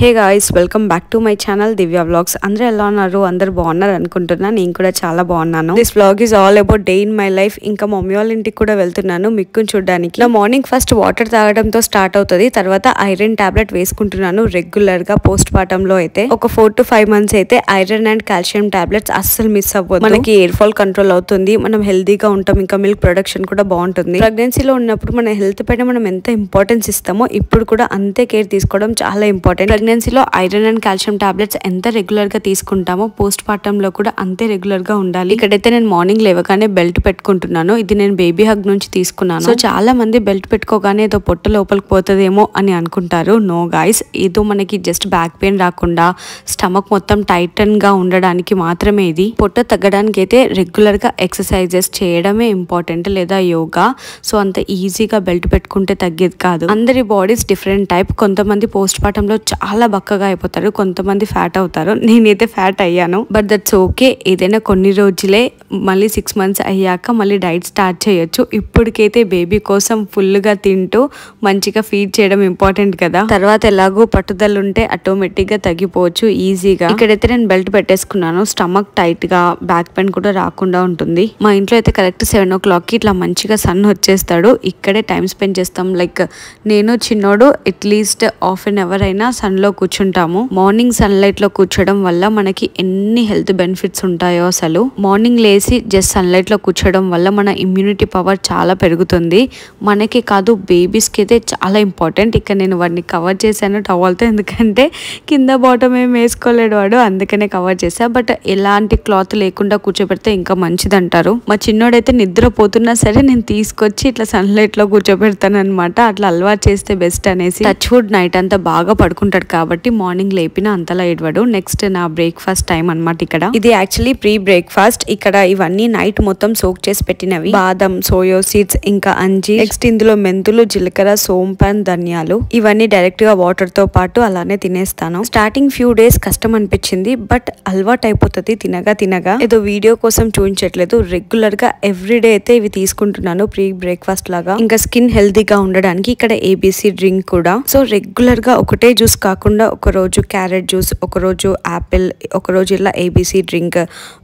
Hey guys, welcome back to my channel Divya vlogs. అందరూ ఎలా ఉన్నారు? అందరు బాగున్నారు అనుకుంటున్నా. నేను కూడా చాలా బాగున్నాను. This vlog is all about day in my life. ఇంకా మమ్మీ వాళ్ళ ఇంటికి కూడా వెళ్తున్నాను మిక్కుని చూడడానికి. నా మార్నింగ్ ఫస్ట్ వాటర్ తాగడంతో స్టార్ట్ అవుతుంది. తర్వాత ఐరన్ టాబ్లెట్ వేసుకుంటున్నాను రెగ్యులర్ గా. పోస్ట్ పార్టమ్ లో అయితే ఒక 4 to 5 months అయితే ఐరన్ అండ్ కాల్షియం టాబ్లెట్స్ అస్సలు మిస్ అవ్వదు. మనకి ఎయిర్ ఫాల్ కంట్రోల్ అవుతుంది, మనం హెల్దీగా ఉంటాం, ఇంకా మిల్క్ ప్రొడక్షన్ కూడా బాగుంటుంది. ప్రెగ్నెన్సీలో ఉన్నప్పుడు మన హెల్త్ పైన మనం ఎంత ఇంపార్టెన్స్ ఇస్తామో ఇప్పుడు కూడా అంతే కేర్ తీసుకోవడం చాలా ఇంపార్టెంట్. ప్రెగ్నెన్సీలో ఐరన్ అండ్ కాల్షియం టాబ్లెట్స్ ఎంత రెగ్యులర్ గా తీసుకుంటామో పోస్ట్ పార్టమ్ లో కూడా అంతే రెగ్యులర్ గా ఉండాలి. ఇక్కడైతే నేను మార్నింగ్ లేవగానే బెల్ట్ పెట్టుకుంటున్నాను. ఇది నేను బేబీ హగ్ నుంచి తీసుకున్నాను. సో చాలా మంది బెల్ట్ పెట్టుకోగానే ఏదో పొట్ట లోపలికి పోతుందేమో అని అనుకుంటారు. నో గాయ్స్, ఏదో మనకి జస్ట్ బ్యాక్ పెయిన్ రాకుండా స్టమక్ మొత్తం టైటన్ గా ఉండడానికి మాత్రమే ఇది. పొట్ట తగ్గడానికి అయితే రెగ్యులర్ గా ఎక్సర్సైజెస్ చేయడమే ఇంపార్టెంట్, లేదా యోగా. సో అంత ఈజీగా బెల్ట్ పెట్టుకుంటే తగ్గేది కాదు. అందరి బాడీస్ డిఫరెంట్ టైప్. కొంతమంది పోస్ట్ పార్టమ్ లో చాలా బక్కగా అయిపోతారు, కొంతమంది ఫ్యాట్ అవుతారు. నేనైతే ఫ్యాట్ అయ్యాను, బట్ దట్స్ ఓకే. ఏదైనా కొన్ని రోజులే, మళ్ళీ 6 months అయ్యాక మళ్ళీ డైట్ స్టార్ట్ చేయొచ్చు. ఇప్పటికైతే బేబీ కోసం ఫుల్ గా తింటూ మంచిగా ఫీడ్ చేయడం ఇంపార్టెంట్ కదా. తర్వాత ఎలాగో పట్టుదల ఉంటే ఆటోమేటిక్ గా తగ్గిపోవచ్చు ఈజీగా. ఇక్కడైతే నేను బెల్ట్ పెట్టేసుకున్నాను. స్టమక్ టైట్ గా, బ్యాక్ పెయిన్ కూడా రాకుండా ఉంటుంది. మా ఇంట్లో అయితే కరెక్ట్ 7 o'clock కి ఇట్లా మంచిగా సన్ వచ్చేస్తాడు. ఇక్కడే టైం స్పెండ్ చేస్తాం. లైక్ నేను చిన్నోడు అట్లీస్ట్ హాఫ్ అన్ అవర్ అయినా సన్ లో కూర్చుంటాము. మార్నింగ్ సన్ లైట్ లో కూర్చోడం వల్ల మనకి ఎన్ని హెల్త్ బెనిఫిట్స్ ఉంటాయో అసలు. మార్నింగ్ లేసి జస్ట్ సన్ లైట్ లో కూర్చోడం వల్ల మన ఇమ్యూనిటీ పవర్ చాలా పెరుగుతుంది. మనకి కాదు, బేబీస్ కి అయితే చాలా ఇంపార్టెంట్. ఇక్కడ నేను వాడిని కవర్ చేశాను టవల్తో, ఎందుకంటే కింద బాటమ్ ఏం వేసుకోలేడు వాడు, అందుకనే కవర్ చేశా. బట్ ఎలాంటి క్లాత్ లేకుండా కూర్చోబెడితే ఇంకా మంచిది అంటారు. మా చిన్నోడైతే నిద్రపోతున్నా సరే నేను తీసుకొచ్చి ఇట్లా సన్ లైట్ లో కూర్చోబెడతాను అనమాట. అట్లా అలవాటు చేస్తే బెస్ట్ అనేసి. టచ్ వుడ్ నైట్ అంతా బాగా పడుకుంటాడు కాబట్టి మార్నింగ్ లేపినా అంతలా ఏడవాడు. నెక్స్ట్ నా బ్రేక్ఫాస్ట్ టైం అనమాట. ఇక్కడ ఇది యాక్చువల్లీ ప్రీ బ్రేక్ఫాస్ట్. ఇక్కడ ఇవన్నీ నైట్ మొత్తం సోక్ చేసి పెట్టినవి. బాదం, సోయో సీడ్స్, ఇంకా అంజీ. నెక్స్ట్ ఇందులో మెంతులు, జీలకర్ర, సోంపాన్, ధనియాలు. ఇవన్నీ డైరెక్ట్ గా వాటర్ తో పాటు అలానే తినేస్తాను. స్టార్టింగ్ ఫ్యూ డేస్ కష్టం అనిపించింది, బట్ అలవాటు అయిపోతుంది తినగా తినగా. ఏదో వీడియో కోసం చూపించట్లేదు, రెగ్యులర్ గా ఎవ్రీడే అయితే ఇవి తీసుకుంటున్నాను ప్రీ బ్రేక్ఫాస్ట్ లాగా. ఇంకా స్కిన్ హెల్తీగా ఉండడానికి ఇక్కడ ఏబీసీ డ్రింక్ కూడా. సో రెగ్యులర్ గా ఒకటే జ్యూస్ కాకుండా ఒక రోజు క్యారెట్ జ్యూస్, ఒక రోజు యాపిల్, ఒక రోజు ఇలా ఏబీసీ డ్రింక్,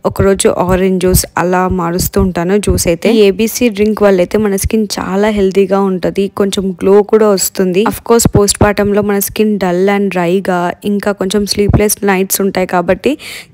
ఒక రోజు ఆరెంజ్ జ్యూస్, అలా మారుస్తూ ఉంటాను జ్యూస్ అయితే. ఈ ఏబీసీ డ్రింక్ వల్ల అయితే మన స్కిన్ చాలా హెల్తీగా ఉంటది, కొంచెం గ్లో కూడా వస్తుంది. అఫ్ కోర్స్ పోస్ట్ పార్టమ్ లో మన స్కిన్ డల్ అండ్ డ్రైగా, ఇంకా కొంచెం స్లీప్లెస్ నైట్స్ ఉంటాయి కాబట్టి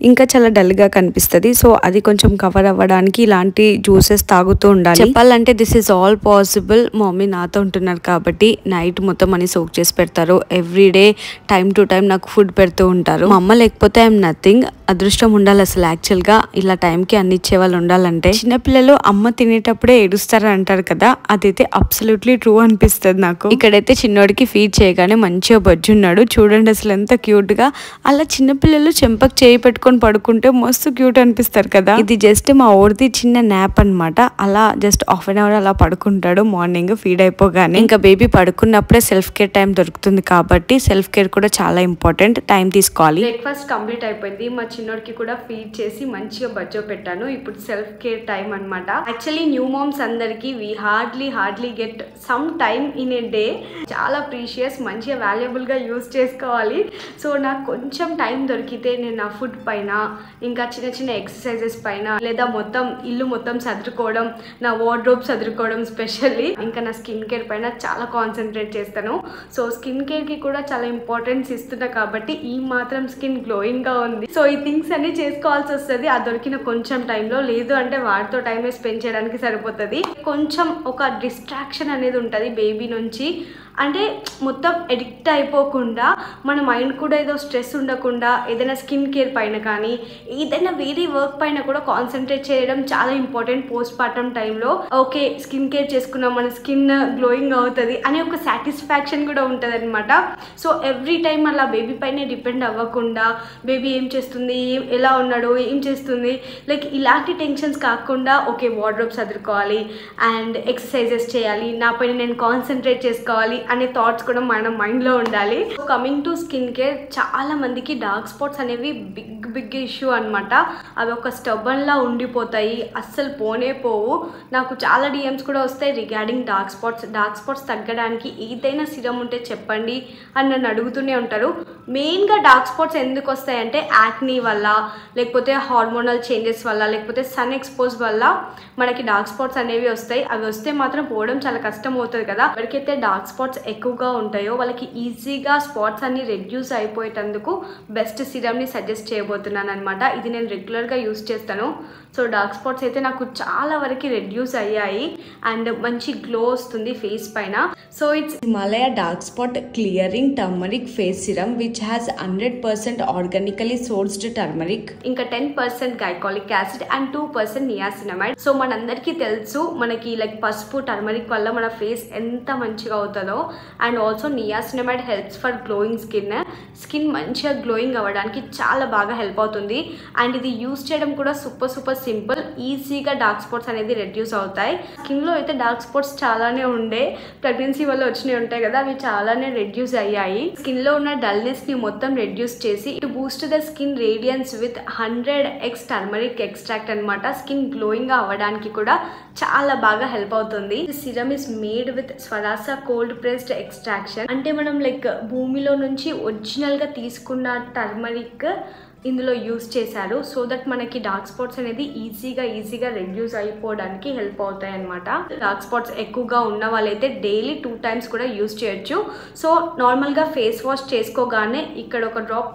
ఇంకా చాలా డల్ గా కనిపిస్తుంది. సో అది కొంచెం కవర్ అవ్వడానికి ఇలాంటి జ్యూసెస్ తాగుతూ ఉండాలి. చెప్పాలంటే this is all possible mummy నాతో ఉంటున్నారు కాబట్టి. నైట్ మొత్తం అని సోక్ చేసి పెడతారు. ఎవ్రీడే టైం టు టైం నాకు ఫుడ్ పెడుతూ ఉంటారు. మా అమ్మ లేకపోతే ఐఎమ్ నథింగ్. అదృష్టం ఉండాలి అసలు యాక్చువల్ గా ఇలా టైంకి అన్ని ఇచ్చే వాళ్ళు ఉండాలంటే. చిన్నపిల్లలు అమ్మ తినేటప్పుడే ఏడుస్తారు అంటారు కదా, అదైతే అబ్సల్యూట్లీ ట్రూ అనిపిస్తుంది నాకు. ఇక్కడైతే చిన్నోడికి ఫీడ్ చేయగానే మంచిగా బజ్జున్నాడు. చూడండి అసలు ఎంత క్యూట్ గా. అలా చిన్నపిల్లలు చెంపకు చేయి పెట్టుకొని పడుకుంటే మస్తు క్యూట్ అనిపిస్తారు కదా. ఇది జస్ట్ మా ఊరిది చిన్న నాప్ అనమాట. అలా జస్ట్ హాఫ్ అన్ అవర్ అలా పడుకుంటాడు మార్నింగ్ ఫీడ్ అయిపోగానే. ఇంకా బేబీ పడుకున్నప్పుడే సెల్ఫ్ కేర్ టైం దొరుకుతుంది కాబట్టి సెల్ఫ్ కేర్ కూడా చాలా ఇంపార్టెంట్. టైం తీసుకోవాలి. బ్రేక్ఫాస్ట్ కంప్లీట్ అయిపోయింది. మా చిన్నోడికి కూడా ఫీడ్ చేసి మంచిగా బజ్జో పెట్టాను. ఇప్పుడు సెల్ఫ్ కేర్ టైం అనమాట. యాక్చువల్లీ న్యూ మామ్స్ అందరికి we hardly get some time in a day. చాలా ప్రీషియస్, మంచిగా వాల్యుబుల్ గా యూజ్ చేసుకోవాలి. సో నాకు కొంచెం టైం దొరికితే నేను నా ఫుడ్ పైన, ఇంకా చిన్న చిన్న ఎక్సర్సైజెస్ పైన, లేదా మొత్తం ఇల్లు మొత్తం సదురుకోవడం, నా వార్డ్రోబ్ సదురుకోవడం స్పెషల్లీ, ఇంకా నా స్కిన్ కేర్ పైన చాలా కాన్సన్ట్రేట్ చేస్తాను. సో స్కిన్ కేర్ కి కూడా చాలా ఇంపార్టెన్స్ ఇస్తున్నా కాబట్టి ఈ మాత్రం స్కిన్ గ్లోయింగ్ గా ఉంది. సో ఈ థింగ్స్ అన్ని చేసుకోవాల్సి వస్తుంది ఆ దొరికిన కొంచెం టైంలో. లేదు అంటే వాటితో టైం స్పెండ్ చేయడానికి సరిపోతుంది. కొంచెం ఒక డిస్ట్రాక్షన్ అనేది ఉంటుంది బేబీ నుంచి. అంటే మొత్తం ఎడిక్ట్ అయిపోకుండా, మన మైండ్ కూడా ఏదో స్ట్రెస్ ఉండకుండా ఏదైనా స్కిన్ కేర్ పైన కానీ ఏదైనా వేరే వర్క్ పైన కూడా కాన్సన్ట్రేట్ చేయడం చాలా ఇంపార్టెంట్ పోస్ట్ పార్టమ్ టైంలో. ఓకే స్కిన్ కేర్ చేసుకున్నాం, మన స్కిన్ గ్లోయింగ్ అవుతుంది అనే ఒక సాటిస్ఫాక్షన్ కూడా ఉంటుంది అనమాట. సో ఎవ్రీ టైం అలా బేబీ పైన డిపెండ్ అవ్వకుండా, బేబీ ఏం చేస్తుంది, ఎలా ఉన్నాడు, ఏం చేస్తుంది, లైక్ ఇలాంటి టెన్షన్స్ కాకుండా ఓకే వార్డ్రోబ్ సదురుకోవాలి అండ్ ఎక్సర్సైజెస్ చేయాలి, నా పైన నేను కాన్సన్ట్రేట్ చేసుకోవాలి అనే థాట్స్ కూడా మన మైండ్ లో ఉండాలి. కమింగ్ టు స్కిన్ కేర్, చాలా మందికి డార్క్ స్పాట్స్ అనేవి బిగ్ ఇష్యూ అనమాట. అవి ఒక స్టబన్ లా ఉండిపోతాయి, అస్సలు పోనే పోవు. నాకు చాలా డిఎమ్స్ కూడా వస్తాయి రిగార్డింగ్ డార్క్ స్పాట్స్ తగ్గడానికి ఏదైనా సిరం ఉంటే చెప్పండి అని నన్ను అడుగుతూనే ఉంటారు. మెయిన్గా డార్క్ స్పాట్స్ ఎందుకు వస్తాయంటే యాక్నీ వల్ల, లేకపోతే హార్మోనల్ చేంజెస్ వల్ల, లేకపోతే సన్ ఎక్స్పోజ్ వల్ల మనకి డార్క్ స్పాట్స్ అనేవి వస్తాయి. అవి వస్తే మాత్రం పోవడం చాలా కష్టం అవుతుంది కదా. ఎవరికైతే డార్క్ స్పాట్స్ ఎక్కువగా ఉంటాయో వాళ్ళకి ఈజీగా స్పాట్స్ అన్ని రెడ్యూస్ అయిపోయేటందుకు బెస్ట్ సిరమ్ని సజెస్ట్ చేయబోతున్నాను అనమాట. ఇది నేను రెగ్యులర్గా యూస్ చేస్తాను. సో డార్క్ స్పాట్స్ అయితే నాకు చాలా వరకు రెడ్యూస్ అయ్యాయి అండ్ మంచి గ్లో వస్తుంది ఫేస్ పైన. So it's Himalaya dark spot clearing turmeric face serum which has 100% organically sourced turmeric, ఇంకా 10% గైకాలిక్ యాసిడ్ అండ్ 2% నియాసినమైడ్. సో మనందరికీ తెలుసు మనకి లైక్ పసుపు టర్మరిక్ వల్ల మన ఫేస్ ఎంత మంచిగా అవుతుందో. And also niacinamide helps for glowing skin మంచిగా గ్లోయింగ్ అవ్వడానికి చాలా బాగా హెల్ప్ అవుతుంది. అండ్ ఇది యూస్ చేయడం కూడా సూపర్ సింపుల్. ఈజీగా డార్క్ స్పాట్స్ అనేది రెడ్యూస్ అవుతాయి. స్కిన్లో అయితే డార్క్ స్పాట్స్ చాలానే ఉండే, ప్రెగ్నెన్సీ వల్ల వచ్చినవి ఉంటాయి కదా, అవి చాలానే రెడ్యూస్ అయ్యాయి. స్కిన్లో ఉన్న డల్నెస్ని మొత్తం రెడ్యూస్ చేసి to boost the skin radiance with 100x turmeric extract అనమాట. స్కిన్ గ్లోయింగ్ అవ్వడానికి కూడా చాలా బాగా హెల్ప్ అవుతుంది. Serum is made with Swarasa cold pressed extraction. అంటే మనం లైక్ భూమిలో నుంచి ఒరిజినల్గా తీసుకున్న టర్మరిక్ ఇందులో యూస్ చేశారు. సో దట్ మనకి డార్క్ స్పాట్స్ అనేది ఈజీగా రెడ్యూస్ అయిపోవడానికి హెల్ప్ అవుతాయి అనమాట. డార్క్ స్పాట్స్ ఎక్కువగా ఉన్న వాళ్ళైతే డైలీ 2 times కూడా యూస్ చేయొచ్చు. సో నార్మల్గా ఫేస్ వాష్ చేసుకోగానే ఇక్కడ ఒక డ్రాప్,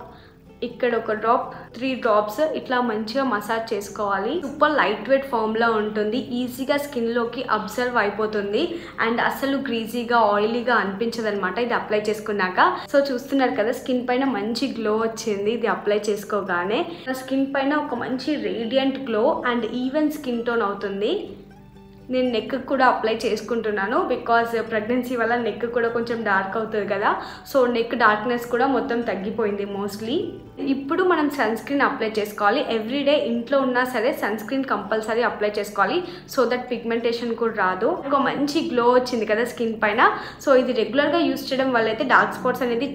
3 drops ఇట్లా మంచిగా మసాజ్ చేసుకోవాలి. సూపర్ లైట్ వెయిట్ ఫామ్లో ఉంటుంది, ఈజీగా స్కిన్లోకి అబ్జర్వ్ అయిపోతుంది అండ్ అసలు గ్రీజీగా ఆయిలీగా అనిపించదు అనమాట ఇది అప్లై చేసుకున్నాక. సో చూస్తున్నారు కదా స్కిన్ పైన మంచి గ్లో వచ్చింది ఇది అప్లై చేసుకోగానే. స్కిన్ పైన ఒక మంచి radiant glow and even skin tone అవుతుంది. నేను నెక్ కూడా అప్లై చేసుకుంటున్నాను బికాజ్ ప్రెగ్నెన్సీ వల్ల నెక్ కూడా కొంచెం డార్క్ అవుతుంది కదా. సో నెక్ డార్క్నెస్ కూడా మొత్తం తగ్గిపోయింది మోస్ట్లీ. ఇప్పుడు మనం సన్ స్క్రీన్ అప్లై చేసుకోవాలి. ఎవ్రీడే ఇంట్లో ఉన్నా సరే సన్ స్క్రీన్ కంపల్సరీ అప్లై చేసుకోవాలి. సో దట్ పిగ్మెంటేషన్ కూడా రాదు. ఒక మంచి గ్లో వచ్చింది కదా స్కిన్ పైన. సో ఇది రెగ్యులర్గా యూస్ చేయడం వల్ల అయితే డార్క్ స్పాట్స్ అనేది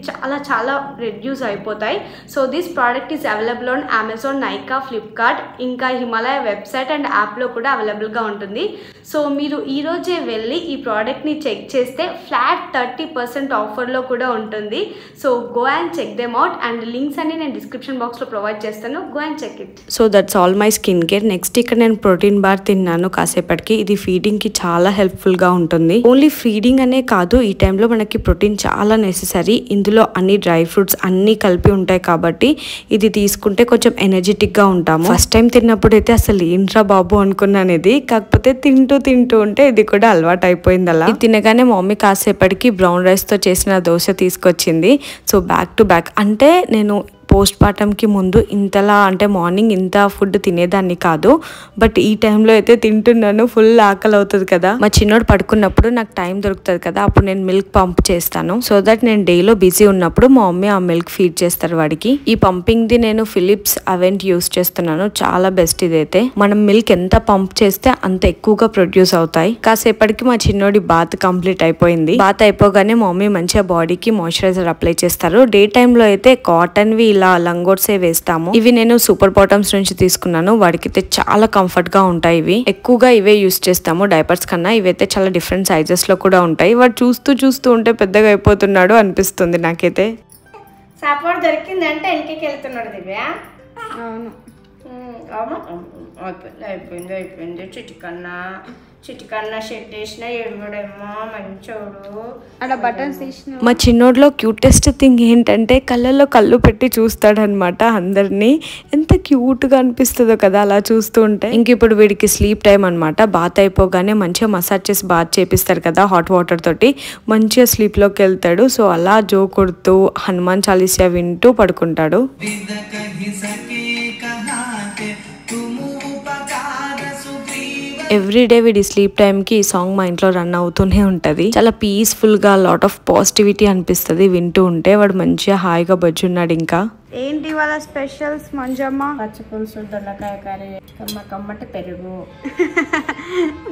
చాలా రెడ్యూస్ అయిపోతాయి. So this product is available on Amazon, Nykaa, Flipkart, ఇంకా హిమాలయ వెబ్సైట్ అండ్ యాప్లో కూడా అవైలబుల్గా ఉంటుంది. సో మీరు ఈరోజే వెళ్ళి ఈ ప్రోడక్ట్ని చెక్ చేస్తే ఫ్లాట్ 30% ఆఫర్లో కూడా ఉంటుంది. So go and check them out and links అన్ని నేను డిస్క్రిప్షన్ బాక్స్లో ప్రొవైడ్ చేస్తాను. Go and check it. So that's all my skin care. Next ఇక్కడ నేను ప్రోటీన్ బార్ తిన్నాను కాసేపటికి. ఇది ఫీడింగ్కి చాలా హెల్ప్ఫుల్గా ఉంటుంది. ఓన్లీ ఫీడింగ్ అనే కాదు, ఈ టైంలో మనకి ప్రోటీన్ చాలా నెసెసరీ. ఇందులో అన్ని డ్రై ఫ్రూట్స్ అన్నీ కలిపి ఉంటాయి కాబట్టి ఇది తీసుకుంటే కొంచెం ఎనర్జెటిక్గా ఉంటాము. ఫస్ట్ టైం తిన్నప్పుడు అయితే అసలు ఏంట్రా బాబు అనుకున్నాను ఇది. కాకపోతే తింటూ ఉంటే ఇది కూడా అలవాటు అయిపోయింది. అలా ఇది తినగానే మమ్మీ కాసేపటికి బ్రౌన్ రైస్తో చేసిన దోశ తీసుకొచ్చింది. So back to back. అంటే నేను పోస్ట్ పార్టమ్కి ముందు ఇంతలా అంటే మార్నింగ్ ఇంత ఫుడ్ తినేదాన్ని కాదు, బట్ ఈ టైంలో అయితే తింటున్నాను. ఫుల్ ఆకలి అవుతుంది కదా. మా చిన్నోడు పడుకున్నప్పుడు నాకు టైం దొరుకుతుంది కదా, అప్పుడు నేను మిల్క్ పంప్ చేస్తాను. సో దట్ నేను డేలో బిజీ ఉన్నప్పుడు మా మమ్మీ ఆ మిల్క్ ఫీడ్ చేస్తారు వాడికి. ఈ పంపింగ్ది నేను ఫిలిప్స్ అవెంట్ యూస్ చేస్తున్నాను. చాలా బెస్ట్ ఇదైతే. మనం మిల్క్ ఎంత పంప్ చేస్తే అంత ఎక్కువగా ప్రొడ్యూస్ అవుతాయి. కాసేపటికి మా చిన్నోడి బాత్ కంప్లీట్ అయిపోయింది. బాత్ అయిపోగానే మా మమ్మీ మంచిగా బాడీకి మాయిశ్చరైజర్ అప్లై చేస్తారు. డే టైంలో అయితే కాటన్వి ఇలా లంగోట్సే వేస్తాము. ఇవి నేను సూపర్ బాటమ్స్ నుంచి తీసుకున్నాను. వాడికైతే చాలా కంఫర్ట్ గా ఉంటాయి. ఇవి ఎక్కువగా ఇవే యూస్ చేస్తాము డైపర్స్ కన్నా. ఇవైతే చాలా డిఫరెంట్ సైజెస్ లో కూడా ఉంటాయి. వాడు చూస్తూ ఉంటే పెద్దగా అయిపోతున్నాడు అనిపిస్తుంది నాకైతే. సపోర్ట్ దొరికిందంటే వెనకకి వెళ్తున్నాడు దివ్య. అయిపోయింది. చిటికన్నా షెట్ వేసిన ఏడుగుడేమో మంచోడు. అలా బటన్స్ తీసిన. మా చిన్నోడ్లో క్యూటెస్ట్ థింగ్ ఏంటంటే కళ్ళల్లో కళ్ళు పెట్టి చూస్తాడనమాట అందరినీ. ఎంత క్యూట్గా అనిపిస్తుందో కదా అలా చూస్తూ ఉంటే. ఇంక ఇప్పుడు వీడికి స్లీప్ టైం అనమాట. బాత్ అయిపోగానే మంచిగా మసాజ్ చేసి బాత్ చేపిస్తారు కదా హాట్ వాటర్ తోటి. మంచిగా స్లీప్లోకి వెళ్తాడు. సో అలా జో కొడుతూ హనుమాన్ చాలీసా వింటూ పడుకుంటాడు. ఎవ్రీడే వీడి స్లీప్ టైంకి ఈ సాంగ్ మా ఇంట్లో రన్ అవుతూనే ఉంటుంది. చాలా పీస్ఫుల్గా లాట్ ఆఫ్ పాజిటివిటీ అనిపిస్తుంది వింటూ ఉంటే. వాడు మంచిగా హాయిగా బజ్జున్నాడు. ఇంకా ఏంటి వాళ్ళ స్పెషల్స్ మంజమ్మ? పచ్చి పులుసు, దొండకాయ కర్రీ, కమ్మటి పెరుగు.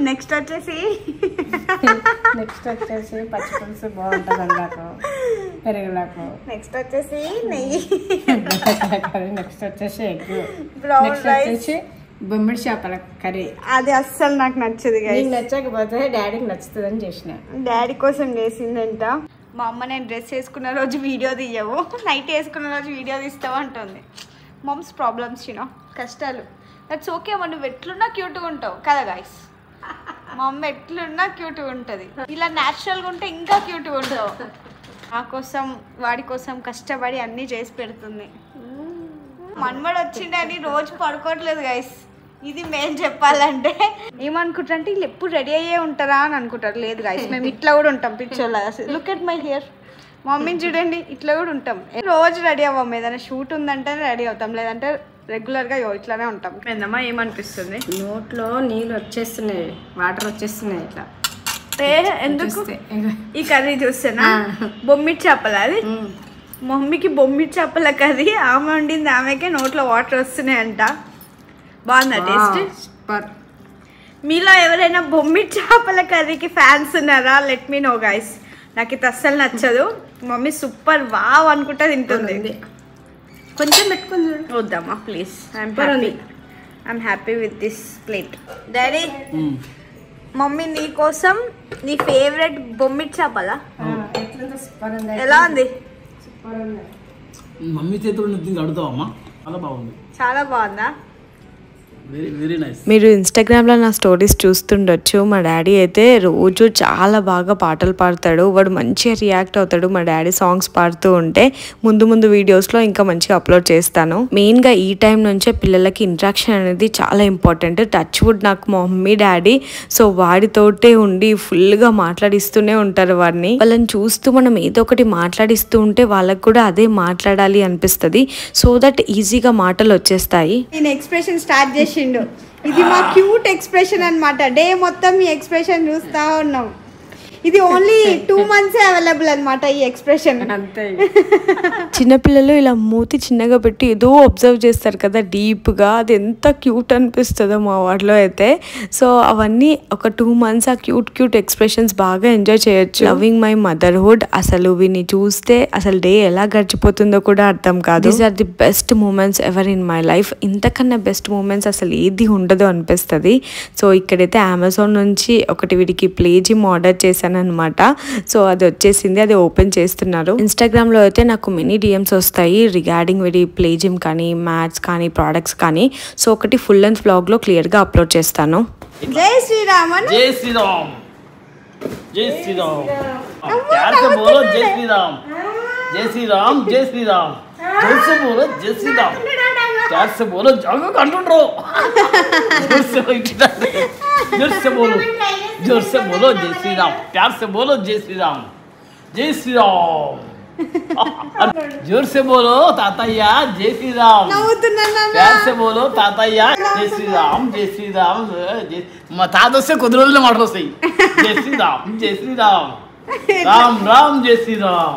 నెక్స్ట్ వచ్చేసి పచ్చి పులుసు బాగుంటుంది అన్నాకు, పెరుగులకు. నెక్స్ట్ వచ్చేసి నెయ్యి. నెక్స్ట్ వచ్చేసి ఎగ్. నెక్స్ట్ వచ్చేసి బొమ్మిడి చేపల కర్రీ. అది అస్సలు నాకు నచ్చదు. నచ్చకపోతే డాడీకి నచ్చుతుంది అని చేసిన. డాడీ కోసం చేసిందంట. మా అమ్మ నేను డ్రెస్ వేసుకున్న రోజు వీడియో తీయవు, నైట్ వేసుకున్న రోజు వీడియో తీస్తావు అంటుంది. మమ్స్ ప్రాబ్లమ్స్ కష్టాలు. దట్స్ ఓకే అమ్మ, నువ్వు ఎట్లున్నా క్యూట్గా ఉంటావు కదా గాయస్. మా అమ్మ ఎట్లున్నా క్యూట్గా ఉంటుంది, ఇలా న్యాచురల్గా ఉంటే ఇంకా క్యూట్గా ఉంటావు. నా కోసం వాడి కోసం కష్టపడి అన్నీ చేసి పెడుతుంది. మన్మడు వచ్చిండని రోజు పడుకోవట్లేదు గైస్. ఇది మేము చెప్పాలంటే ఏమనుకుంటారంటే వీళ్ళు ఎప్పుడు రెడీ అయ్యే ఉంటారా అని అనుకుంటారు. లేదు గైస్, మేము ఇట్లా కూడా ఉంటాం పిక్చర్లాగా. Look at my hair. మమ్మీని చూడండి, ఇట్లా కూడా ఉంటాం. రోజు రెడీ అవ్వము, ఏదైనా షూట్ ఉందంటేనే రెడీ అవుతాం, లేదంటే రెగ్యులర్గా ఇట్లానే ఉంటాం. ఏందమ్మా ఏమనిపిస్తుంది? నోట్లో నీళ్ళు వచ్చేస్తున్నాయి, వాటర్ వచ్చేస్తున్నాయి ఇట్లా. ఎందుకు ఈ కర్రీ చూస్తేనా? బొమ్మిడి చేపల అది మమ్మీకి బొమ్మిడి చేపల కర్రీ ఆమె వండింది, ఆమెకే నోట్లో వాటర్ వస్తున్నాయంట. బాగుందా టేస్ట్? సూపర్. మీలో ఎవరైనా బొమ్మిడి చేపల కర్రీకి ఫ్యాన్స్ ఉన్నారా? Let me know guys. నాకు ఇది అస్సలు నచ్చదు. మమ్మీ సూపర్ వావ్ అనుకుంటా తింటుంది. కొంచెం పెట్టుకుని చూడు. వద్దామా please. I'm happy with this plate. Daddy, mummy నీ కోసం నీ ఫేవరెట్ బొమ్మిడి చేపల ఎలా ఉంది? మమ్మీ చేతులు అడుగుతావమ్మా, చాలా బాగుంది. చాలా బాగుందా? మీరు ఇన్స్టాగ్రామ్లో నా స్టోరీస్ చూస్తుండొచ్చు. మా డాడీ అయితే రోజు చాలా బాగా పాటలు పాడతాడు. వాడు మంచిగా రియాక్ట్ అవుతాడు మా డాడీ సాంగ్స్ పాడుతూ ఉంటే. ముందు వీడియోస్లో ఇంకా మంచిగా అప్లోడ్ చేస్తాను. మెయిన్గా ఈ టైం నుంచే పిల్లలకి ఇంట్రాక్షన్ అనేది చాలా ఇంపార్టెంట్. టచ్ వుడ్ నాకు మా మమ్మీ డాడీ సో వాడితోటే ఉండి ఫుల్గా మాట్లాడిస్తూనే ఉంటారు వాడిని. వాళ్ళని చూస్తూ మనం ఏదో ఒకటి మాట్లాడిస్తూ ఉంటే వాళ్ళకు కూడా అదే మాట్లాడాలి అనిపిస్తుంది. సో దట్ ఈజీగా మాటలు వచ్చేస్తాయి. నేను ఎక్స్ప్రెషన్ స్టార్ట్ చేసి ఇది మా క్యూట్ ఎక్స్ప్రెషన్ అన్నమాట. డే మొత్తం ఈ ఎక్స్ప్రెషన్ చూస్తా ఉన్నాం. ఇది ఓన్లీ 2 months అవైలబుల్ అనమాట ఈ ఎక్స్ప్రెషన్. అంతే. చిన్నపిల్లలు ఇలా మూతి చిన్నగా పెట్టి ఏదో అబ్జర్వ్ చేస్తారు కదా డీప్గా, అది ఎంత క్యూట్ అనిపిస్తుందో మా వాడిలో అయితే. సో అవన్నీ ఒక 2 months ఆ క్యూట్ ఎక్స్ప్రెషన్స్ బాగా ఎంజాయ్ చేయొచ్చు. Loving my motherhood. అసలు వీని చూస్తే అసలు డే ఎలా గడిచిపోతుందో కూడా అర్థం కాదు. These are the best moments ever in my life. ఇంతకన్నా బెస్ట్ మూమెంట్స్ అసలు ఏది ఉండదు అనిపిస్తుంది. సో ఇక్కడైతే అమెజాన్ నుంచి ఒకటి వీడికి ప్లే జిమ్ ఆర్డర్ చేశాను అనమాట. సో అది వచ్చేసింది, అది ఓపెన్ చేస్తున్నారు. ఇన్స్టాగ్రామ్ లో అయితే నాకు మెనీ డిఎమ్స్ వస్తాయి రిగార్డింగ్ వీడి ప్లే జిమ్ కానీ మ్యాట్స్ కానీ ప్రోడక్ట్స్ కానీ. సో ఒకటి ఫుల్ లెంత్ వ్లాగ్ లో క్లియర్ గా అప్లోడ్ చేస్తాను. జై శ్రీరామ్. జై శ్రీరామ్. జై శ్రీరామ్. ప్యార్ से बोलो जय श्री राम. जय श्री राम. जय श्री राम. जोर से बोलो जय श्री राम. प्यार से बोलो जागो कंट्रोल. जोर से बोलो. जोर से बोलो जय श्री राम. प्यार से बोलो जय श्री राम. जय श्री राम. जोर से बोलो तातయ్య जय श्री राम. प्यार से बोलो तातయ్య जय श्री राम. जय श्री राम. మా తాత వస్తే కొద్ది రోజులు మాటలు వస్తాయి. జై శ్రీరామ్. జై శ్రీరామ్. రామ్ రామ్ జై శ్రీరామ్.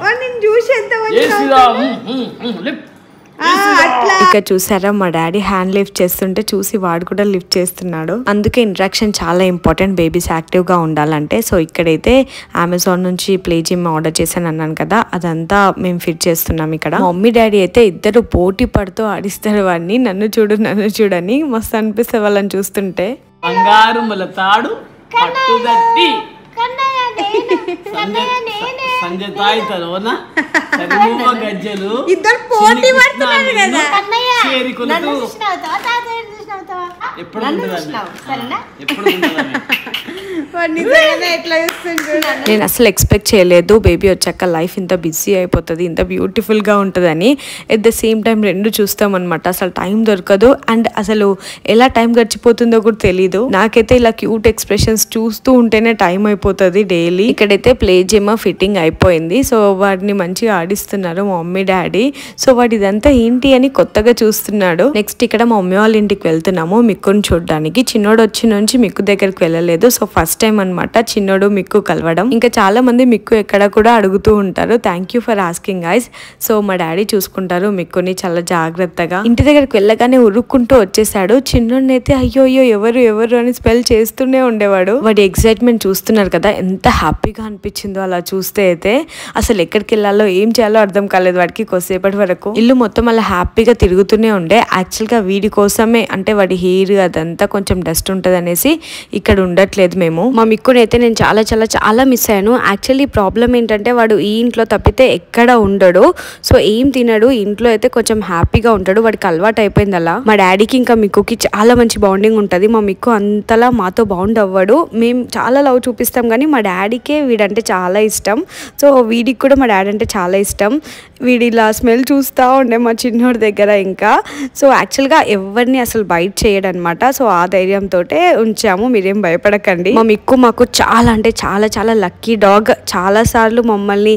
జై శ్రీరామ్. ఇక చూసారా మా డాడీ హ్యాండ్ లిఫ్ట్ చేస్తుంటే చూసి వాడు కూడా లిఫ్ట్ చేస్తున్నాడు. అందుకే ఇంట్రాక్షన్ చాలా ఇంపార్టెంట్ బేబీస్ యాక్టివ్ గా ఉండాలంటే. సో ఇక్కడైతే అమెజాన్ నుంచి ప్లే జిమ్ ఆర్డర్ చేశాను అన్నాను కదా, అదంతా మేము ఫిట్ చేస్తున్నాం ఇక్కడ. మమ్మీ డాడీ అయితే ఇద్దరు పోటీ పడుతూ ఆడిస్తారు వాడిని. నన్ను చూడని మస్తు అనిపిస్తుంది వాళ్ళని చూస్తుంటే. బంగారు మొలతాడు పట్టుదట్టి సంజతాయి తరోన సరిమూవ గజ్జలు ఇద్దరు పోటీ పడుతున్నారు కదా. ఎప్పుడు నేను అసలు ఎక్స్పెక్ట్ చేయలేదు బేబీ వచ్చాక లైఫ్ ఇంత బిజీ అయిపోతుంది, ఇంత బ్యూటిఫుల్ గా ఉంటుందని. ఎట్ ద సేమ్ టైం రెండు చూస్తాం అనమాట. అసలు టైం దొరకదు అండ్ అసలు ఎలా టైం గడిచిపోతుందో కూడా తెలీదు. నాకైతే ఇలా క్యూట్ ఎక్స్ప్రెషన్స్ చూస్తూ ఉంటేనే టైం అయిపోతుంది డైలీ. ఇక్కడైతే ప్లే జిమ్ ఫిట్టింగ్ అయిపోయింది. సో వాడిని మంచిగా ఆడిస్తున్నారు మా మమ్మీ డాడీ. సో వాడు ఇదంతా ఏంటి అని కొత్తగా చూస్తున్నాడు. నెక్స్ట్ ఇక్కడ మా మమ్మీ వాళ్ళ ఇంటికి వెళ్తున్నాము మిక్కుని చూడడానికి. చిన్నోడు వచ్చి నుంచి మిక్కు దగ్గరికి వెళ్ళలేదు. సో ఫస్ట్ టైం అనమాట చిన్నోడు మిక్కు కలవడం. ఇంకా చాలా మంది మిక్కు ఎక్కడ కూడా అడుగుతూ ఉంటారు. Thank you for asking guys. So మా డాడీ చూసుకుంటారు మిక్కుని చాలా జాగ్రత్తగా. ఇంటి దగ్గరికి వెళ్ళగానే ఉరుక్కుంటూ వచ్చేసాడు. చిన్నోడిని అయితే అయ్యో ఎవరు అని స్పెల్ చేస్తూనే ఉండేవాడు. వాడి ఎక్సైట్మెంట్ చూస్తున్నారు కదా, ఎంత హ్యాపీగా అనిపించిందో అలా చూస్తే అయితే. అసలు ఎక్కడికి వెళ్ళాలో ఏం చేయాలో అర్థం కాలేదు వాడికి కొద్దిసేపటి వరకు. ఇల్లు మొత్తం అలా హ్యాపీగా తిరుగుతూనే ఉండే. యాక్చువల్ గా వీడి కోసమే, అంటే వాడి హెయిర్ అదంతా కొంచెం డస్ట్ ఉంటది అనేసి ఇక్కడ ఉండట్లేదు మేము. మా మిక్కుని అయితే నేను చాలా చాలా చాలా మిస్ అయ్యాను. యాక్చువల్లీ ప్రాబ్లం ఏంటంటే వాడు ఈ ఇంట్లో తప్పితే ఎక్కడ ఉండడు. సో ఏం తినడు, ఇంట్లో అయితే కొంచెం హ్యాపీగా ఉంటాడు, వాడికి అలవాటు అయిపోయింది అలా. మా డాడీకి ఇంకా మిక్కుకి చాలా మంచి బాండింగ్ ఉంటుంది. మా మిక్కు అంతలా మాతో బాండ్ అవ్వడు, మేము చాలా లవ్ చూపిస్తాం కానీ మా డాడీకే వీడంటే చాలా ఇష్టం. సో వీడికి కూడా మా డాడీ అంటే చాలా ఇష్టం. వీడి ఇలా స్మెల్ చూస్తూ ఉండే మా చిన్నోడి దగ్గర. ఇంకా సో యాక్చువల్గా ఎవరిని అసలు బైట్ చేయడనమాట. సో ఆ ధైర్యంతో ఉంచాము, మీరేం భయపడకండి. మా మిక్కు మాకు చాలా అంటే చాలా చాలా లక్కీ డాగ్. చాలాసార్లు మమ్మల్ని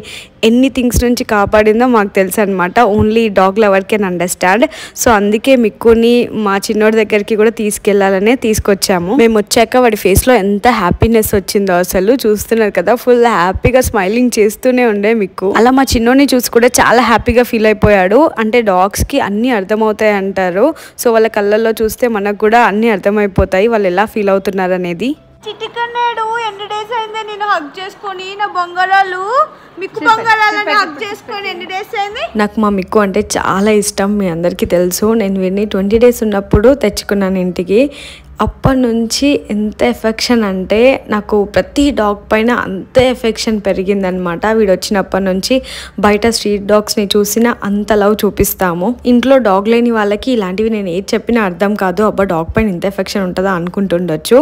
ఎన్ని థింగ్స్ నుంచి కాపాడిందో మాకు తెలుసు అనమాట. Only dog lover can understand. So అందుకే మిక్కుని మా చిన్నోడి దగ్గరికి కూడా తీసుకెళ్లాలనే తీసుకొచ్చాము. మేము వచ్చాక వాడి ఫేస్లో ఎంత హ్యాపీనెస్ వచ్చిందో అసలు చూస్తున్నారు కదా, ఫుల్ హ్యాపీగా స్మైలింగ్ చేస్తూనే ఉండే మిక్కు. అలా మా చిన్నోడిని చూసి కూడా చాలా హ్యాపీగా ఫీల్ అయిపోయాడు. అంటే డాగ్స్కి అన్నీ అర్థమవుతాయి అంటారు. సో వాళ్ళ కళ్ళల్లో చూస్తే మనకు కూడా అన్నీ అర్థమైపోతాయి వాళ్ళు ఎలా ఫీల్ అవుతున్నారు అనేది. చిటికన్నాడు ఎన్ని డేస్ అయింది నేను హగ్ చేసుకొని, నా బంగారాలు మిక్కు బంగారాలని హగ్ చేసుకొని ఎన్ని డేస్ అయింది. నాకు మా మిక్కు అంటే చాలా ఇష్టం, మీ అందరికీ తెలుసు. నేను వీడిని 20 days ఉన్నప్పుడు తెచ్చుకున్నాను ఇంటికి. అప్పటి నుంచి ఎంత ఎఫెక్షన్ అంటే నాకు ప్రతి డాగ్ పైన అంతే ఎఫెక్షన్ పెరిగిందనమాట. వీడు వచ్చినప్పటి నుంచి బయట స్ట్రీట్ డాగ్స్ని చూసినా అంత లవ్ చూపిస్తాము. ఇంట్లో డాగ్ లేని వాళ్ళకి ఇలాంటివి నేను ఏది చెప్పినా అర్థం కాదు. అబ్బా డాగ్ పైన ఇంత ఎఫెక్షన్ ఉంటుందా అనుకుంటుండొచ్చు.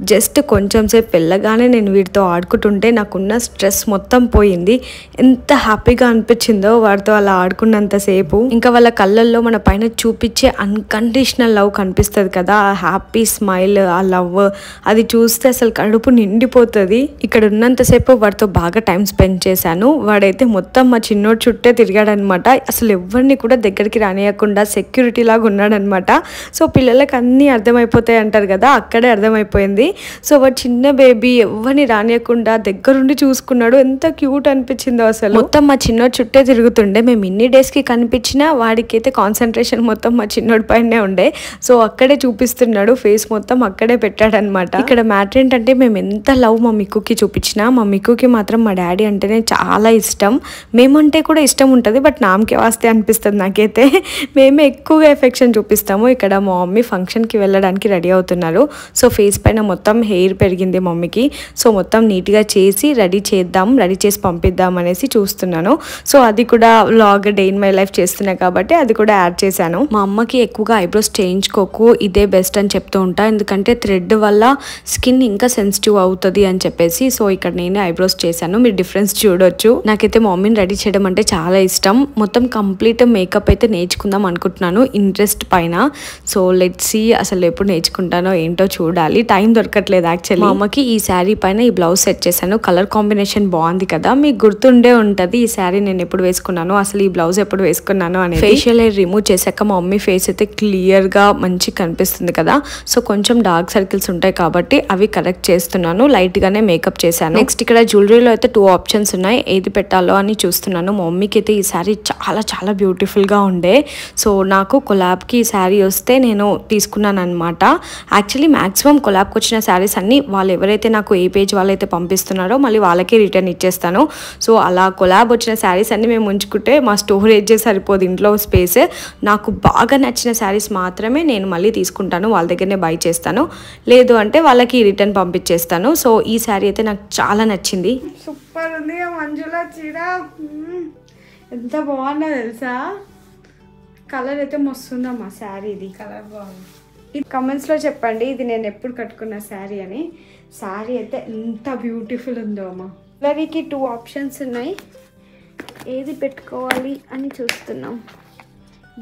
జస్ట్ కొంచెం సేపు వెళ్ళగానే నేను వీడితో ఆడుకుంటుంటే నాకున్న స్ట్రెస్ మొత్తం పోయింది. ఎంత హ్యాపీగా అనిపించిందో వాడితో అలా ఆడుకున్నంతసేపు. ఇంకా వాళ్ళ కళ్ళల్లో మన పైన చూపించే అన్కండిషనల్ లవ్ కనిపిస్తుంది కదా, ఆ హ్యాపీ స్మైల్, ఆ లవ్, అది చూస్తే అసలు కడుపు నిండిపోతుంది. ఇక్కడ ఉన్నంతసేపు వాడితో బాగా టైం స్పెండ్ చేశాను. వాడైతే మొత్తం మా చిన్నోడు చుట్టే తిరిగాడనమాట. అసలు ఎవరిని కూడా దగ్గరికి రానియకుండా సెక్యూరిటీ లాగా ఉన్నాడనమాట. సో పిల్లలకి అన్నీ అర్థమైపోతాయి అంటారు కదా, అక్కడే అర్థమైపోయింది. సో వాడు చిన్న బేబీ ఎవరిని రానియకుండా దగ్గరుండి చూసుకున్నాడు. ఎంత క్యూట్ అనిపించిందో అసలు. మొత్తం మా చిన్నోడు చుట్టే తిరుగుతుండే. మేము ఇన్ని డేస్కి కనిపించినా వాడికైతే కాన్సన్ట్రేషన్ మొత్తం మా చిన్నోడి పైనే ఉండే. సో అక్కడే చూపిస్తున్నాడు, ఫేస్ మొత్తం అక్కడే పెట్టాడనమాట. ఇక్కడ మ్యాటర్ ఏంటంటే మేము ఎంత లవ్ మా మిక్కుకి చూపించినా మా మిక్కుకి మాత్రం మా డాడీ అంటేనే చాలా ఇష్టం. మేమంటే కూడా ఇష్టం ఉంటుంది, బట్ నామకే వాస్తే అనిపిస్తుంది నాకైతే. మేమే ఎక్కువగా ఎఫెక్షన్ చూపిస్తాము. ఇక్కడ మా మమ్మీ ఫంక్షన్కి వెళ్ళడానికి రెడీ అవుతున్నారు. సో ఫేస్ పైన మొత్తం హెయిర్ పెరిగింది మమ్మీకి. సో మొత్తం నీట్గా చేసి రెడీ చేసి పంపిద్దాం అనేసి చూస్తున్నాను. సో అది కూడా vlog day in my life చేస్తున్నా కాబట్టి అది కూడా యాడ్ చేశాను. మా అమ్మకి ఎక్కువగా ఐబ్రోస్ చేయించుకోకు, ఇదే బెస్ట్ అని చెప్తూ ఉంటా, ఎందుకంటే థ్రెడ్ వల్ల స్కిన్ ఇంకా సెన్సిటివ్ అవుతుంది అని చెప్పేసి. సో ఇక్కడ నేను ఐబ్రోస్ చేశాను, మీరు డిఫరెన్స్ చూడొచ్చు. నాకైతే మా మమ్మీని రెడీ చేయడం అంటే చాలా ఇష్టం. మొత్తం కంప్లీట్ మేకప్ అయితే నేర్చుకుందాం అనుకుంటున్నాను ఇంట్రెస్ట్ పైన. సో లెట్స్ సీ అసలు ఎప్పుడు నేర్చుకుంటానో ఏంటో చూడాలి, టైం దొరకట్లేదు యాక్చువల్లీ. మా అమ్మకి ఈ శారీ పైన ఈ బ్లౌజ్ సెట్ చేశాను. కలర్ కాంబినేషన్ బాగుంది కదా, మీకు గుర్తుండే ఉంటది ఈ శారీ నేను ఎప్పుడు వేసుకున్నాను, అసలు ఈ బ్లౌజ్ ఎప్పుడు వేసుకున్నాను అని. ఫేషియల్ హెయిర్ రిమూవ్ చేశాక మా మమ్మీ ఫేస్ అయితే క్లియర్ గా మంచి కనిపిస్తుంది కదా. సో కొంచెం డార్క్ సర్కిల్స్ ఉంటాయి కాబట్టి అవి కరెక్ట్ చేస్తున్నాను, లైట్ గానే మేకప్ చేశాను. నెక్స్ట్ ఇక్కడ జ్యువెలరీలో అయితే 2 ఆప్షన్స్ ఉన్నాయి, ఏది పెట్టాలో అని చూస్తున్నాను. మా మమ్మీకి అయితే ఈ శారీ చాలా చాలా బ్యూటిఫుల్ గా ఉండే. సో నాకు కొలాబ్ కి ఈ శారీ వస్తే నేను తీసుకున్నాను అనమాట. యాక్చువల్లీ మాక్సిమం కొలాబ్కి వచ్చిన శారీస్ అన్ని వాళ్ళు ఎవరైతే నాకు ఏ పేజ్ వాళ్ళైతే పంపిస్తున్నారో మళ్ళీ వాళ్ళకే రిటర్న్ ఇచ్చేస్తాను. సో అలా కొలాబ్ వచ్చిన శారీస్ అన్ని మేము ఉంచుకుంటే మా స్టోరేజ్ సరిపోదు ఇంట్లో స్పేస్. నాకు బాగా నచ్చిన శారీస్ మాత్రమే నేను మళ్ళీ తీసుకుంటాను, వాళ్ళ దగ్గరనే బై చేస్తాను, లేదు అంటే వాళ్ళకి రిటర్న్ పంపించేస్తాను. సో ఈ శారీ అయితే నాకు చాలా నచ్చింది. సూపర్ ఉంది మంజుల చీర, ఎంత బాగుందో తెలుసా. కలర్ అయితే మస్తుందమ్మా శారీ, ఇది కలర్ బాగుంది. కమెంట్స్లో చెప్పండి ఇది నేను ఎప్పుడు కట్టుకున్న శారీ అని. శారీ అయితే ఎంత బ్యూటిఫుల్ ఉందో అమ్మా. జ్యువెలరీకి 2 ఆప్షన్స్ ఉన్నాయి, ఏది పెట్టుకోవాలి అని చూస్తున్నాం.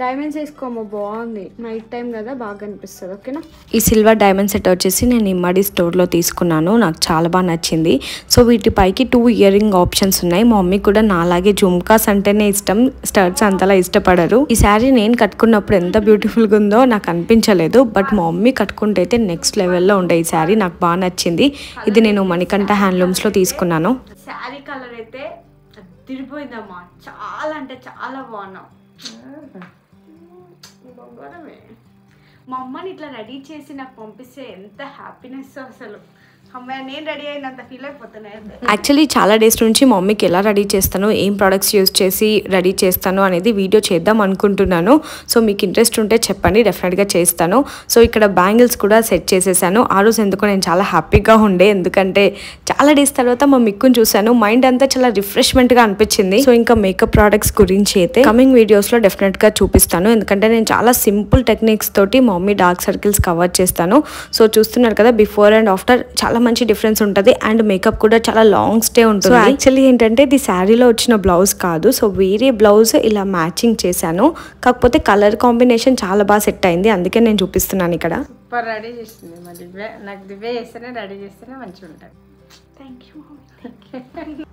డైమండ్స్ వేసుకోమో బాగుంది, నైట్ టైం కదా బాగా అనిపిస్తుంది. ఓకేనా. ఈ సిల్వర్ డైమండ్ సెట్ వచ్చేసి నేను ఇమ్మడి స్టోర్లో తీసుకున్నాను, నాకు చాలా బాగా నచ్చింది. సో వీటిపైకి 2 ఇయర్ రింగ్ ఆప్షన్స్ ఉన్నాయి. మా మమ్మీ కూడా నాలాగే జుమ్కాస్ అంటేనే ఇష్టం, స్టర్ట్స్ అంతలా ఇష్టపడరు. ఈ శారీ నేను కట్టుకున్నప్పుడు ఎంత బ్యూటిఫుల్గా ఉందో నాకు అనిపించలేదు, బట్ మా మమ్మీ కట్టుకుంటే అయితే నెక్స్ట్ లెవెల్లో ఉండే ఈ శారీ నాకు బాగా నచ్చింది. ఇది నేను మణికంఠ హ్యాండ్లూమ్స్లో తీసుకున్నాను. శారీ కలర్ అయితే తిరిగిపోయిందమ్మా, చాలా అంటే చాలా బాగున్నావు. బంగారమే. మా అమ్మని ఇట్లా రెడీ చేసి నాకు పంపిస్తే ఎంత హ్యాపీనెస్ అసలు. అమ్మాయి నేను రెడీ అయినంత ఫీల్ అయిపోతున్నాను. యాక్చువల్లీ చాలా డేస్ నుంచి మమ్మీకి ఎలా రెడీ చేస్తాను, ఏం ప్రోడక్ట్స్ యూస్ చేసి రెడీ చేస్తాను అనేది వీడియో చేద్దాం అనుకుంటున్నాను. సో మీకు ఇంట్రెస్ట్ ఉంటే చెప్పండి, డెఫినెట్గా చేస్తాను. సో ఇక్కడ బ్యాంగిల్స్ కూడా సెట్ చేసేసాను. ఆ రోజు ఎందుకో నేను చాలా హ్యాపీగా ఉండే, ఎందుకంటే చాలా డేస్ తర్వాత మా మిక్కుని చూశాను, మైండ్ అంతా చాలా రిఫ్రెష్మెంట్గా అనిపించింది. సో ఇంకా మేకప్ ప్రోడక్ట్స్ గురించి అయితే కమింగ్ వీడియోస్లో డెఫినెట్గా చూపిస్తాను, ఎందుకంటే నేను చాలా సింపుల్ టెక్నిక్స్ తోటి మమ్మీ డార్క్ సర్కిల్స్ కవర్ చేస్తాను. సో చూస్తున్నారు కదా, బిఫోర్ అండ్ ఆఫ్టర్ చాలా మంచి డిఫరెన్స్ ఉంటుంది. అండ్ మేకప్ కూడా చాలా లాంగ్ స్టే ఉంటుంది. యాక్చువల్లీ ఏంటంటే ఇది శారీలో వచ్చిన బ్లౌజ్ కాదు, సో వేరే బ్లౌజ్ ఇలా మ్యాచింగ్ చేశాను. కాకపోతే కలర్ కాంబినేషన్ చాలా బాగా సెట్ అయింది, అందుకే నేను చూపిస్తున్నాను ఇక్కడ. సూపర్ రెడీ చేస్తుంది మా దివ్య. నాకు దివ్య చేస్తేనే రెడీ చేస్తేనే మంచిగా ఉంటుంది. Thank you.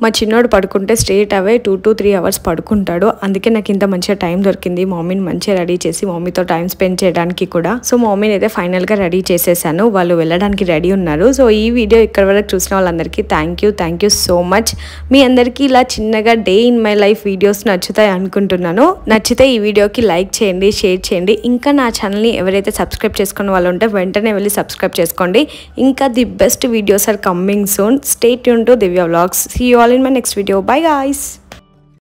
మా చిన్నోడు పడుకుంటే స్ట్రేట్ అవే 2 to 3 hours పడుకుంటాడు, అందుకే నాకు ఇంత మంచిగా టైం దొరికింది మమ్మీని మంచిగా రెడీ చేసి మమ్మీతో టైం స్పెండ్ చేయడానికి కూడా. సో మమ్మీని అయితే ఫైనల్గా రెడీ చేసేసాను, వాళ్ళు వెళ్ళడానికి రెడీ ఉన్నారు. సో ఈ వీడియో ఇక్కడ వరకు చూసిన వాళ్ళందరికీ థ్యాంక్ యూ సో మచ్. మీ అందరికీ ఇలా చిన్నగా day in my life videos నచ్చుతాయి అనుకుంటున్నాను. నచ్చితే ఈ వీడియోకి లైక్ చేయండి, షేర్ చేయండి. ఇంకా నా ఛానల్ని ఎవరైతే సబ్స్క్రైబ్ చేసుకున్న వాళ్ళు ఉంటే వెంటనే వెళ్ళి సబ్స్క్రైబ్ చేసుకోండి. ఇంకా the best videos are coming soon. Stay tuned to Divya Vlogs. See you all in my next video. Bye guys.